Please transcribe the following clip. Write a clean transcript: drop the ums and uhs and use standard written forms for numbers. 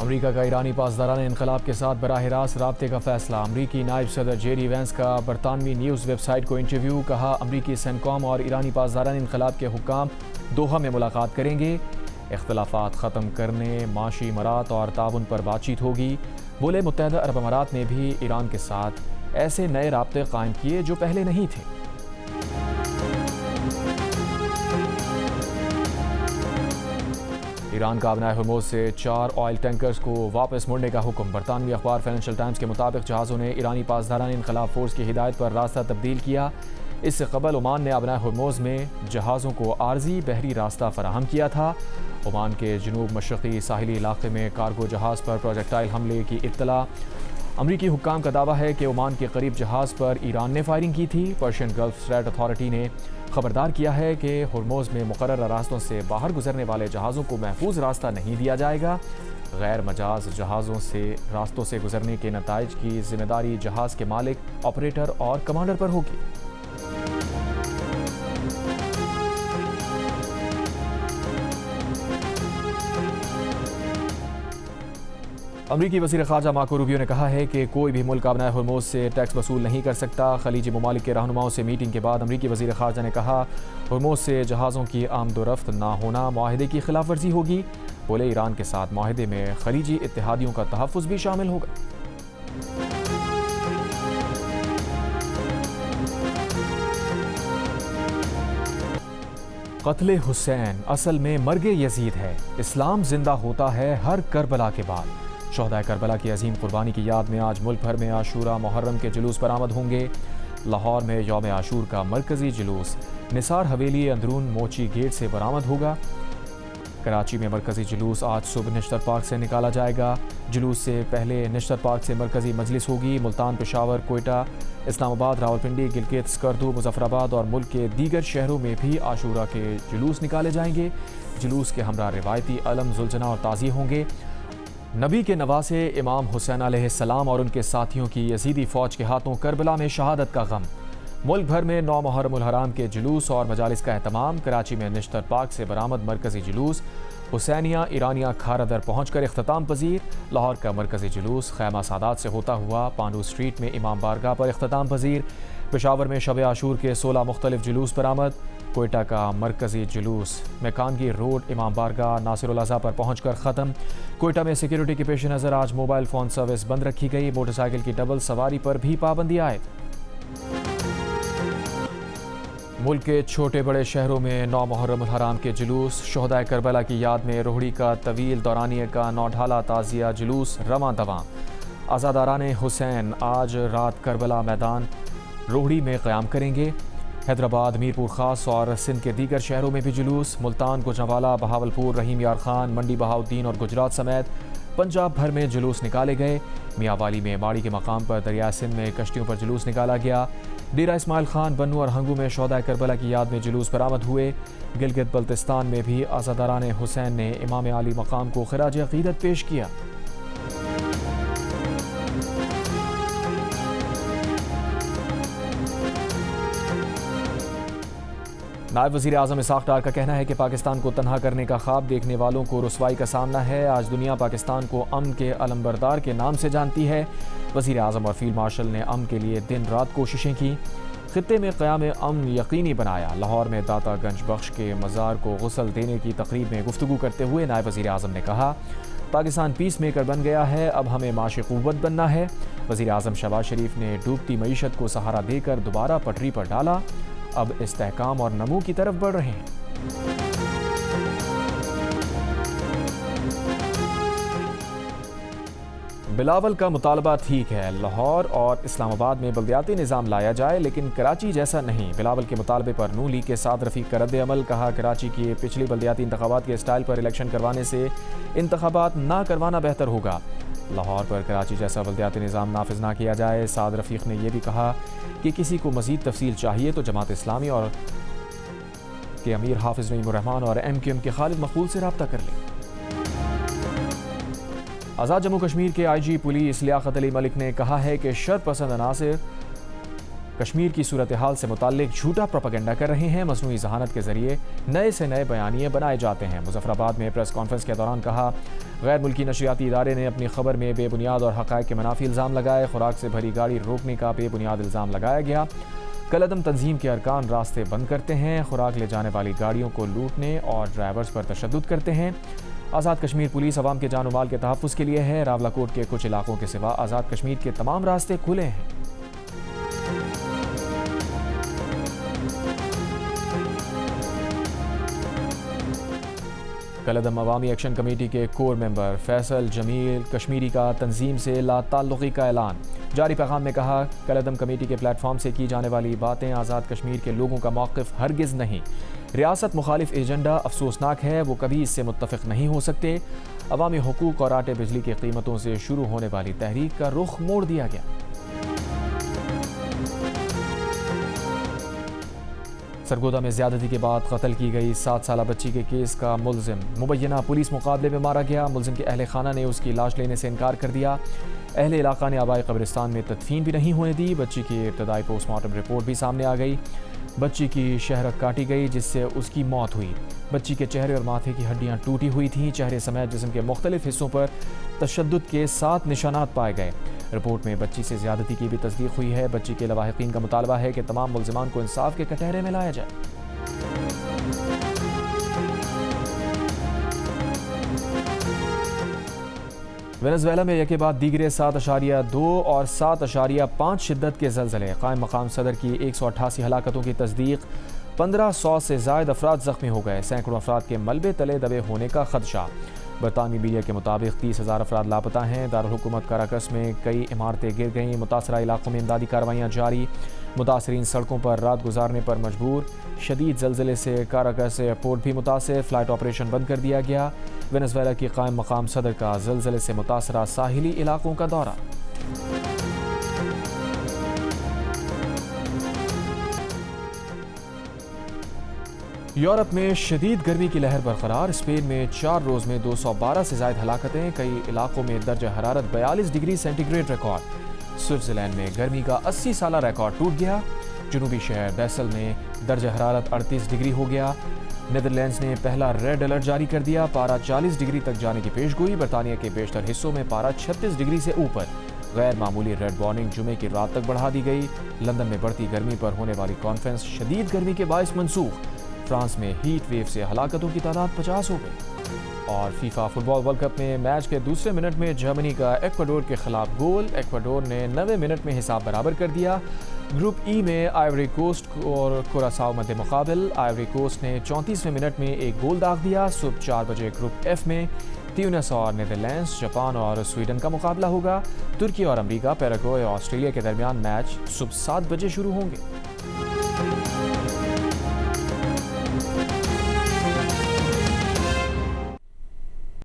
امریکہ کا ایرانی پاسداران انقلاب کے ساتھ براہ راست رابطے کا فیصلہ۔ امریکی نائب صدر جیری وینس کا برطانوی نیوز ویب سائٹ کو انٹرویو۔ کہا امریکی سینکوم اور ایرانی پاسداران انقلاب کے حکام دوحہ میں ملاقات کریں گے۔ اختلافات ختم کرنے، معاشی امارات اور تعاون پر بات چیت ہوگی۔ بولے متحدہ عرب امارات نے بھی ایران کے ساتھ ایسے نئے رابطے قائم کیے جو پہلے نہیں تھے۔ ایران کا ابنائے ہرموز سے 4 آئل ٹینکرز کو واپس موڑنے کا حکم۔ برطانوی اخبار فائنینشل ٹائمز کے مطابق جہازوں نے ایرانی پاسداران انقلاب فورس کی ہدایت پر راستہ تبدیل کیا۔ اس سے قبل عمان نے ابنائے ہرموز میں جہازوں کو عارضی بحری راستہ فراہم کیا تھا۔ عمان کے جنوب مشرقی ساحلی علاقے میں کارگو جہاز پر پروجیکٹائل حملے کی اطلاع۔ امریکی حکام کا دعویٰ ہے کہ عمان کے قریب جہاز پر ایران نے فائرنگ کی تھی۔ پرشین گلف اسٹریٹ اتھارٹی نے خبردار کیا ہے کہ ہرموز میں مقررہ راستوں سے باہر گزرنے والے جہازوں کو محفوظ راستہ نہیں دیا جائے گا۔ غیر مجاز جہازوں سے راستوں سے گزرنے کے نتائج کی ذمہ داری جہاز کے مالک، آپریٹر اور کمانڈر پر ہوگی۔ امریکی وزیر خارجہ مارکو روبیو نے کہا ہے کہ کوئی بھی ملک ابنائے ہرموز سے ٹیکس وصول نہیں کر سکتا۔ خلیجی ممالک کے رہنماؤں سے میٹنگ کے بعد امریکی وزیر خارجہ نے کہا ہرموز سے جہازوں کی آمد و رفت نہ ہونا معاہدے کی خلاف ورزی ہوگی۔ بولے ایران کے ساتھ معاہدے میں خلیجی اتحادیوں کا تحفظ بھی شامل ہوگا۔ قتل حسین اصل میں مرگ یزید ہے۔ اسلام زندہ ہوتا ہے ہر کربلا کے بعد۔ شہدائے کربلا کی عظیم قربانی کی یاد میں آج ملک بھر میں عاشورہ محرم کے جلوس برآمد ہوں گے۔ لاہور میں یوم عاشور کا مرکزی جلوس نثار حویلی اندرون موچی گیٹ سے برآمد ہوگا۔ کراچی میں مرکزی جلوس آج صبح نشتر پارک سے نکالا جائے گا۔ جلوس سے پہلے نشتر پارک سے مرکزی مجلس ہوگی۔ ملتان، پشاور، کوئٹہ، اسلام آباد، راولپنڈی، گلگت، اسکردو، مظفر آباد اور ملک کے دیگر شہروں میں بھی عاشورہ کے جلوس نکالے جائیں گے۔ جلوس کے ہمراہ روایتی علم، زلجنہ اور تعزیے ہوں گے۔ نبی کے نواسے امام حسین علیہ السلام اور ان کے ساتھیوں کی یزیدی فوج کے ہاتھوں کربلا میں شہادت کا غم۔ ملک بھر میں 9 محرم الحرام کے جلوس اور مجالس کا اہتمام۔ کراچی میں نشتر پارک سے برآمد مرکزی جلوس حسینیہ ایرانیہ کھارا در پہنچ کر اختتام پذیر۔ لاہور کا مرکزی جلوس خیمہ سادات سے ہوتا ہوا پانڈو اسٹریٹ میں امام بارگاہ پر اختتام پذیر۔ پشاور میں شب عاشور کے 16 مختلف جلوس برآمد۔ کوئٹہ کا مرکزی جلوس میکانگی روڈ امام بارگاہ ناصر الاضحیٰ پر پہنچ کر ختم۔ کوئٹہ میں سیکیورٹی کے پیش نظر آج موبائل فون سروس بند رکھی گئی۔ موٹر سائیکل کی ڈبل سواری پر بھی پابندی عائد۔ ملک کے چھوٹے بڑے شہروں میں 9 محرم الحرام کے جلوس۔ شہدائے کربلا کی یاد میں روہڑی کا طویل دورانیے کا نوڈھالا تعزیہ جلوس رواں دواں۔ عزاداران حسین آج رات کربلا میدان روہڑی میں قیام کریں گے۔ حیدرآباد، میرپور خاص اور سندھ کے دیگر شہروں میں بھی جلوس۔ ملتان، گوجرانوالہ، بہاولپور، رحیم یار خان، منڈی بہاؤالدین اور گجرات سمیت پنجاب بھر میں جلوس نکالے گئے۔ میاں والی میں ماڑی کے مقام پر دریائے سندھ میں کشتیوں پر جلوس نکالا گیا۔ ڈیرہ اسماعیل خان، بنو اور ہنگو میں شہدائے کربلا کی یاد میں جلوس برآمد ہوئے۔ گلگت بلتستان میں بھی عزاداران حسین نے امام علی مقام کو خراج عقیدت پیش کیا۔ نائب وزیر اعظم اسحاق ڈار کا کہنا ہے کہ پاکستان کو تنہا کرنے کا خواب دیکھنے والوں کو رسوائی کا سامنا ہے۔ آج دنیا پاکستان کو امن کے علمبردار کے نام سے جانتی ہے۔ وزیر اعظم اور فیلڈ مارشل نے امن کے لیے دن رات کوششیں کی، خطے میں قیام امن یقینی بنایا۔ لاہور میں داتا گنج بخش کے مزار کو غسل دینے کی تقریب میں گفتگو کرتے ہوئے نائب وزیر اعظم نے کہا پاکستان پیس میکر بن گیا ہے، اب ہمیں معاش قوت بننا ہے۔ وزیر اعظم شہباز شریف نے ڈوبتی معیشت کو سہارا دے کر دوبارہ پٹری پر ڈالا، اب استحکام اور نمو کی طرف بڑھ رہے ہیں۔ بلاول کا مطالبہ ٹھیک ہے، لاہور اور اسلام آباد میں بلدیاتی نظام لایا جائے لیکن کراچی جیسا نہیں۔ بلاول کے مطالبے پر نون لیگ کے ساتھ رفیق کا رد عمل۔ کہا کراچی کی پچھلی بلدیاتی انتخابات کے اسٹائل پر الیکشن کروانے سے انتخابات نہ کروانا بہتر ہوگا۔ لاہور پر کراچی جیسا بلدیاتی نظام نافذ نہ کیا جائے۔ سعد رفیق نے یہ بھی کہا کہ کسی کو مزید تفصیل چاہیے تو جماعت اسلامی اور کے امیر حافظ نعیم الرحمان اور MQM کے خالد مقبول سے رابطہ کر لیں۔ آزاد جموں کشمیر کے IG پولیس لیاقت علی ملک نے کہا ہے کہ شر پسند عناصر کشمیر کی صورتحال سے متعلق جھوٹا پروپیگنڈا کر رہے ہیں، مصنوعی ذہانت کے ذریعے نئے سے نئے بیانیے بنائے جاتے ہیں۔ مظفر آباد میں پریس کانفرنس کے دوران کہا، غیر ملکی نشریاتی ادارے نے اپنی خبر میں بے بنیاد اور حقائق کے منافی الزام لگائے۔ خوراک سے بھری گاڑی روکنے کا بے بنیاد الزام لگایا گیا۔ کالعدم تنظیم کے ارکان راستے بند کرتے ہیں، خوراک لے جانے والی گاڑیوں کو لوٹنے اور ڈرائیورز پر تشدد کرتے ہیں۔ آزاد کشمیر پولیس عوام کے جان و مال کے تحفظ کے لیے ہے۔ راولاکوٹ کے کچھ علاقوں کے سوا آزاد کشمیر کے تمام راستے کھلے ہیں۔ کالعدم عوامی ایکشن کمیٹی کے کور ممبر فیصل جمیل کشمیری کا تنظیم سے لا تعلقی کا اعلان۔ جاری پیغام میں کہا، کالعدم کمیٹی کے پلیٹ فارم سے کی جانے والی باتیں آزاد کشمیر کے لوگوں کا موقف ہرگز نہیں۔ ریاست مخالف ایجنڈا افسوسناک ہے، وہ کبھی اس سے متفق نہیں ہو سکتے۔ عوامی حقوق اور آٹے بجلی کی قیمتوں سے شروع ہونے والی تحریک کا رخ موڑ دیا گیا۔ سرگودا میں زیادتی کے بعد قتل کی گئی 7 سالہ بچی کے کیس کا ملزم مبینہ پولیس مقابلے میں مارا گیا۔ ملزم کے اہل خانہ نے اس کی لاش لینے سے انکار کر دیا۔ اہل علاقہ نے آبائی قبرستان میں تدفین بھی نہیں ہونے دی۔ بچی کی ابتدائی پوسٹ مارٹم رپورٹ بھی سامنے آ گئی۔ بچی کی شہرک کاٹی گئی جس سے اس کی موت ہوئی۔ بچی کے چہرے اور ماتھے کی ہڈیاں ٹوٹی ہوئی تھیں۔ چہرے سمیت جسم کے مختلف حصوں پر تشدد کے 7 نشانات پائے گئے۔ رپورٹ میں بچی سے زیادتی کی بھی تصدیق ہوئی ہے۔ بچی کے لواحقین کا مطالبہ ہے کہ تمام ملزمان کو انصاف کے کٹہرے میں لایا جائے۔ وینزویلا میں یکے بعد دیگرے 7.2 اور 7.5 شدت کے زلزلے۔ قائم مقام صدر کی 188 ہلاکتوں کی تصدیق۔ 1500 سے زائد افراد زخمی ہو گئے۔ سینکڑوں افراد کے ملبے تلے دبے ہونے کا خدشہ۔ برطانوی میڈیا کے مطابق 30,000 افراد لاپتہ ہیں۔ دارالحکومت کراکس میں کئی عمارتیں گر گئیں۔ متاثرہ علاقوں میں امدادی کارروائیاں جاری۔ متاثرین سڑکوں پر رات گزارنے پر مجبور۔ شدید زلزلے سے کاراکس ایئرپورٹ بھی متاثر، فلائٹ آپریشن بند کر دیا گیا۔ وینزویلا کی قائم مقام صدر کا زلزلے سے متاثرہ ساحلی علاقوں کا دورہ۔ یورپ میں شدید گرمی کی لہر برقرار۔ اسپین میں 4 روز میں 212 سے زائد ہلاکتیں۔ کئی علاقوں میں درجہ حرارت 42 ڈگری سینٹی گریڈ ریکارڈ۔ سوئٹزرلینڈ میں گرمی کا 80 سالہ ریکارڈ ٹوٹ گیا۔ جنوبی شہر بیسل میں درجہ حرارت 38 ڈگری ہو گیا۔ نیدرلینڈز نے پہلا ریڈ الرٹ جاری کر دیا۔ پارہ 40 ڈگری تک جانے کی پیش گوئی۔ برطانیہ کے بیشتر حصوں میں پارہ 36 ڈگری سے اوپر۔ غیر معمولی ریڈ وارننگ جمعے کی رات تک بڑھا دی گئی۔ لندن میں بڑھتی گرمی پر ہونے والی کانفرنس شدید گرمی کے باعث منسوخ۔ فرانس میں ہیٹ ویو سے ہلاکتوں کی تعداد 50 ہو گئی۔ اور فیفا فٹ بال ورلڈ کپ میں میچ کے دوسرے منٹ میں جرمنی کا ایکواڈور کے خلاف گول۔ ایکواڈور نے 90 منٹ میں حساب برابر کر دیا۔ گروپ ای میں آئیوری کوسٹ اور کوراساؤ مد مقابل۔ آئیوری کوسٹ نے 34ویں منٹ میں ایک گول داغ دیا۔ صبح 4 بجے گروپ ایف میں تیونس اور نیدرلینڈز، جاپان اور سویڈن کا مقابلہ ہوگا۔ ترکی اور امریکہ، پیراگوئے اور آسٹریلیا کے درمیان میچ صبح 7 بجے شروع ہوں گے۔